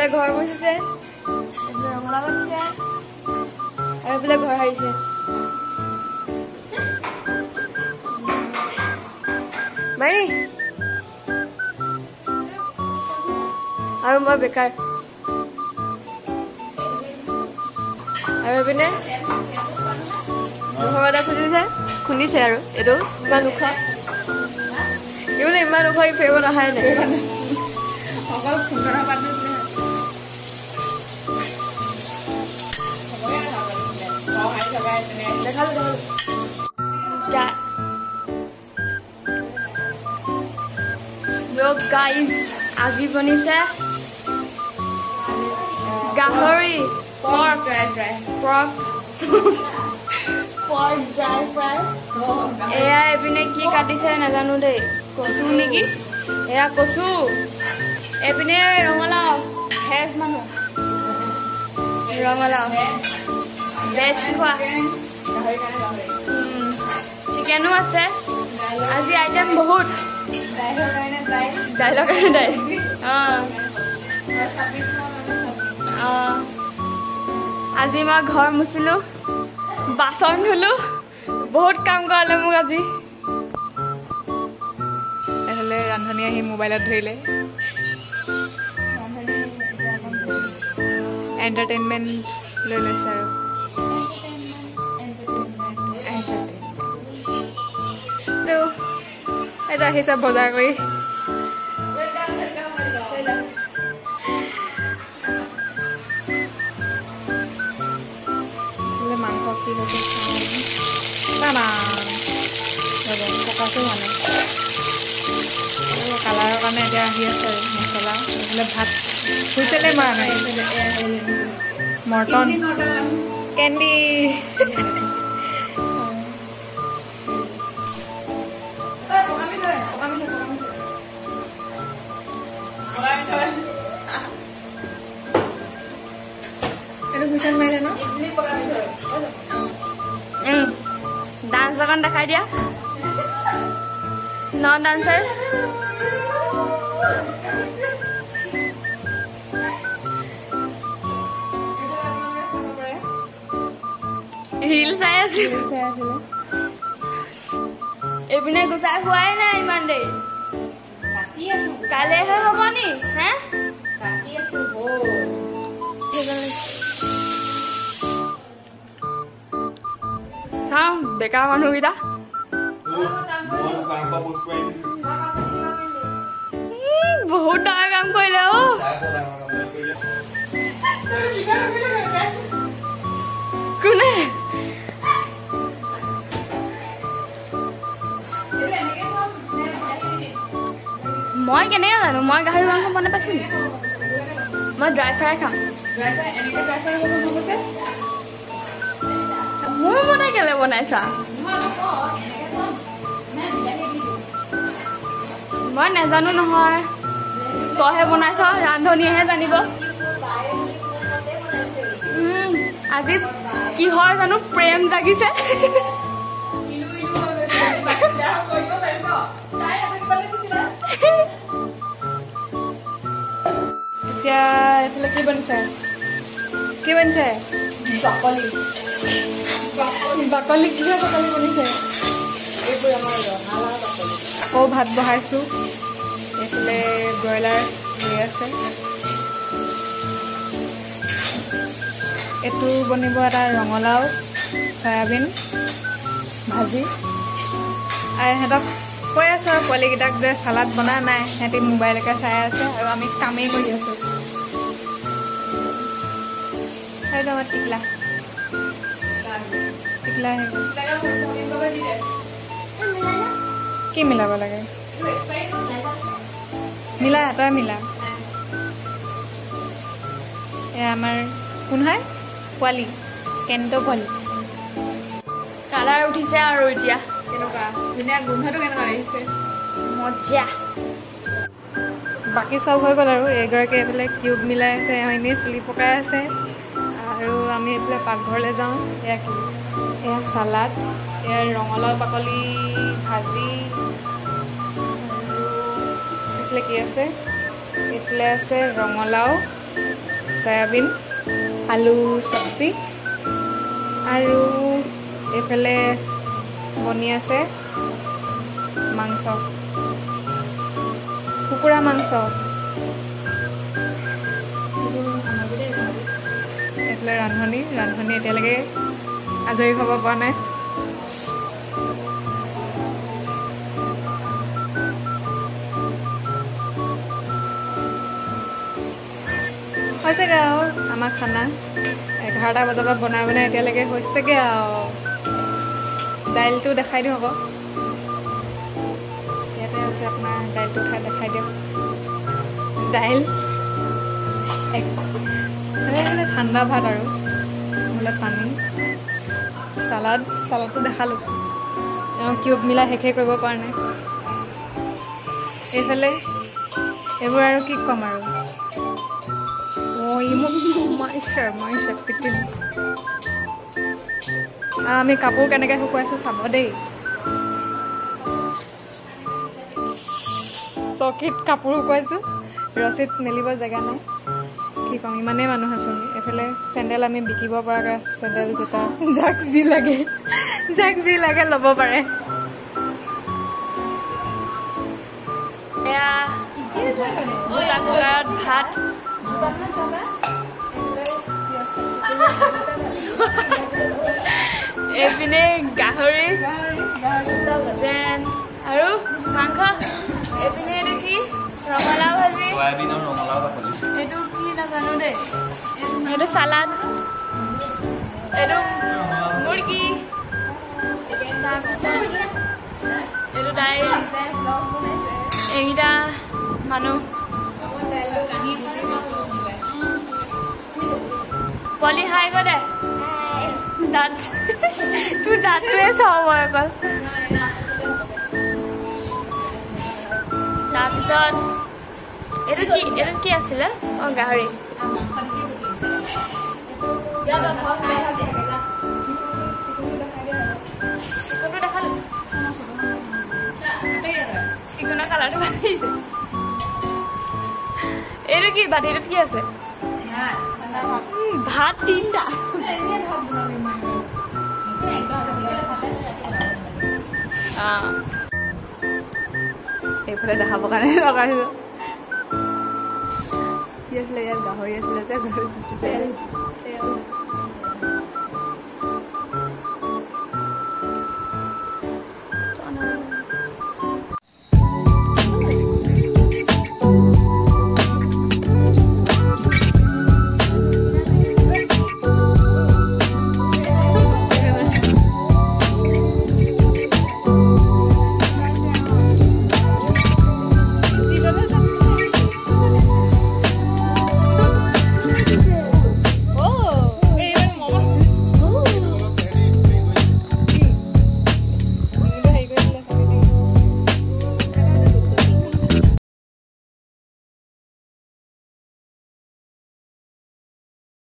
এইফালে ঘৰ বহিছে, এইফালে ৰঙালাও বহিছে, আৰু এইফালে ঘৰ হাৰিছে। মাৰি আৰু মই বেকাৰ। আৰু এইপিনে ঘৰ এটা খুন্দিছে আৰু এইটো ইমান ওখ, এইবোলে ইমান ওখ ফেৰিব নহাই নাই। অকল খুন্দনা পাত দেখালো গাইজ, আজি বনিছে গাহৰি পৰ্ক ড্ৰাই ফ্ৰাই। এয়া এইপিনে কি কাটিছে নাজানো দেই, কচু নেকি? এয়া কচু, এইপিনে ৰঙালাও, ভেজ মানুহ ৰঙালাও ভেজ খোৱা, চিকেনো আছে। আজি আইটেম বহুত, দাইলৰ কাৰণে দাইল। আজি মই ঘৰ মুচিলো, বাচন ধুলো, বহুত কাম কৰালে মোক আজি। এফালে ৰান্ধনি আহি মোবাইলত ধৰিলে, এণ্টাৰটেইনমেণ্ট লৈ লৈছে আৰু এটা আহিছে বজাৰ কৰি। মাংস কি লৈছে পকাছো মানে কালাৰৰ কাৰণে এতিয়া আহি আছে আৰু মছলা। এইফালে ভাত হুইচেলে মৰা নাই, মৰ্টন কেণ্ডি। হুইচেল মাৰিলে ন? ডান্স অকণ দেখাই দিয়া, নন ডান্সাৰ্ছ। ৰিল চাই আছিল, এইপিনে গুচাই খোৱাই নাই ইমান দেৰি, কাইলৈহে হ'ব নি? হে চাওঁ বেকাৰ মানুহকেইটা বহুত ডাঙৰ কাম কৰিলে। কোনে? মই কেনেকে জানো? মই গাহৰি মাংস বনাই পাইছো নি? মই ড্ৰাই ফ্ৰাই খাম। মোৰ মতে কেলে বনাইছা? মই নাজানো নহয়, তইহে বনাইছ, ৰান্ধনীয়েহে জানিব। আজি কিহৰ জানো প্ৰেম জাগিছে। এতিয়া এইফালে কি বনিছে? কি বনিছে? বাকলি। বাকলি কিহৰ বাকলি বনিছে? এইবোৰ আমাৰ ৰঙালাও বাকলি। আকৌ ভাত বহাইছো, এইফালে ব্ৰইলাৰ হৈ আছে। এইটো বনিব এটা ৰঙালাও চয়াবিন ভাজি। আৰু ইহঁতক কৈ আছো আৰু পোৱালীকেইটাক যে চালাড বনা নাই, সিহঁতি মোবাইলকে চাই আছে আৰু আমি কামেই কৰি আছো। টিকলা কি মিলাব লাগে? মিলা, তই মিলা। এয়া আমাৰ কোন হয়? পোৱালি, কেন্টো পোৱালি। কালাৰ উঠিছে আৰু এতিয়া কেনেকুৱা ধুনীয়া, গোন্ধটো কেনেকুৱা আহিছে? মজা। বাকী চব হৈ গ'ল আৰু এগৰাকী এইফালে কিউব মিলাই আছে, এনেই চুলি পকাই আছে। আৰু আমি এইফালে পাকঘৰলৈ যাওঁ। এয়া কি? এয়া চালাড, এয়া ৰঙালাও বাকলি ভাজি, আৰু এইফালে কি আছে? এইফালে আছে ৰঙালাও সয়াবিন আলু চব্জি আৰু এইফালে বনি আছে মাংস কুকুৰা মাংস এইফালে ৰান্ধনি এতিয়ালৈকে আজৰি হ'ব পৰা নাই হৈছেগৈ আৰু আমাৰ খানা 11টা বজাৰ পৰা বনাই এতিয়ালৈকে হৈছেগৈ আৰু দাইলটো দেখাই দিওঁ আকৌ ইয়াতে আছে আপোনাৰ দাইলটো খাই দেখাই দিয়ক দাইল ঠাণ্ডা ভাত আৰু বোলে পানী চালাডটো দেখালোঁ কিউব মিলাই শেষে কৰিব পৰা নাই এইফালে এইবোৰ আৰু কি ক'ম আৰু আমি কাপোৰ কেনেকৈ শুকুৱাইছোঁ চাব দেই চকীত কাপোৰ শুকুৱাইছোঁ ৰছীত মেলিব জেগা নাই কি ক'ম ইমানেই মানুহ আছোঁ এইফালে চেণ্ডেল আমি বিকিব পৰাকৈ চেণ্ডেল জোতা যাক যি লাগে ল'ব পাৰে এয়া কুকাৰত ভাত এইপিনে গাহৰি দেন আৰু মাংস এইপিনে এইটো কি ৰঙালাও ভাজি এইটো কি নাজানো দেই এইটো চালাড এইটো মুৰ্গী এইটো দাইল এইকেইটা মানুহ পলি হাই গৈ দে দাঁত তোৰ দাঁতটোৱে চাওঁ মই অকল তাৰপিছত এইটো কি আছিলে অঁ গাহৰি চিকনটো দেখালো চিকনৰ কালাৰটো ভাল লাগিছে এইটো কি বাতিটোত কি আছে ভাত 3টা এইফালে দেখাবৰ কাৰণে লগাইছো কি আছিলে ইয়াত গাহৰি আছিলে